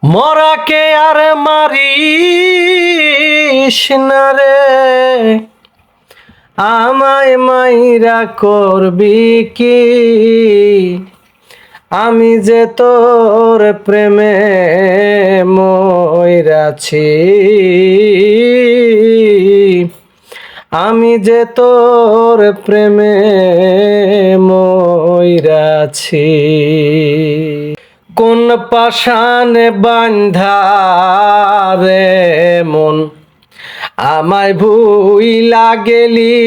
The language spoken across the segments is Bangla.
মরাকে আর মারিস না রে, আমায় মাইরা করবি কি? আমি যে তোর প্রেমে মইরাছি, আমি যে তোর প্রেমে মইরাছি। কোন পাশানে বান্ধা রে মন আমায় ভুইলা গেলি,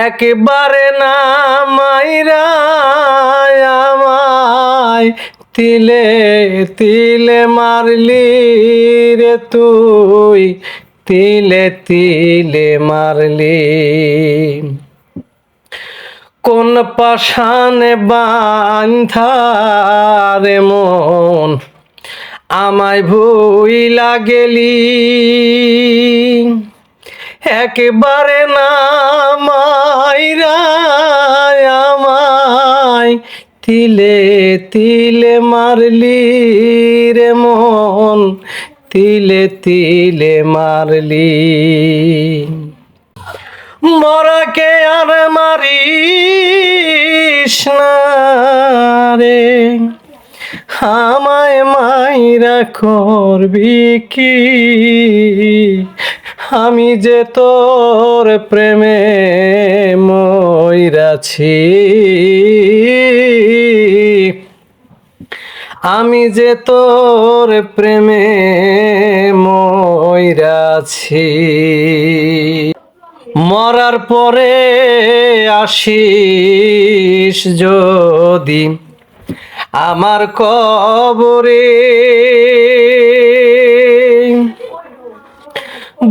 একেবারে না মাইরা আমায় তিলে তিলে মারলি রে তুই, তিলে তিলে মারলি। কোন পাশানে বান্ধা রে মন আমায় ভুইলা গেলি, একেবারে না মাইরা আমায় তিলে তিলে মারলি রে মন, তিলে তিলে মারলি। মরাকে আর মারিস না রে, আমায় মাইরা করবি কি? আমি যে তোর প্রেমে মইরাছি, আমি যে তোর প্রেমে মইরাছি। মরার পরে আসিস যদি আমার কবরে,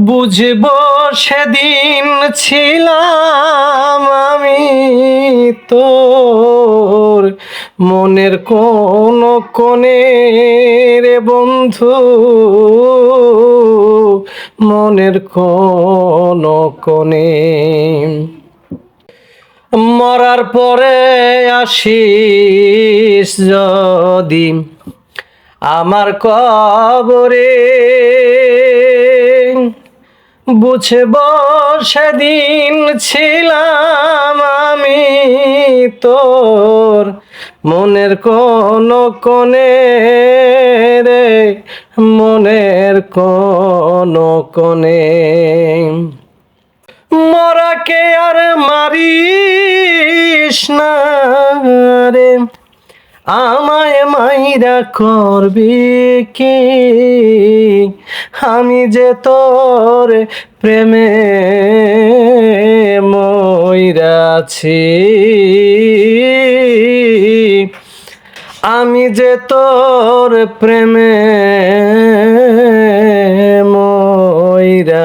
বুঝব সেদিন ছিলাম আমি তোর মনের কোন কোণে রে বন্ধু, মনের কোন কোণে। মরার পরে আসিস যদি আমার কবরে, বুঝব সেদিন ছিলাম আমি তোর মনের কোন কোণে রে, মনের কোন কোণে। মরাকে আর মারিস না রে, আমায় মাইরা করবি কি? আমি যে তোর প্রেমে মইরাছি, আমি যে তোর প্রেমে মইরাছি।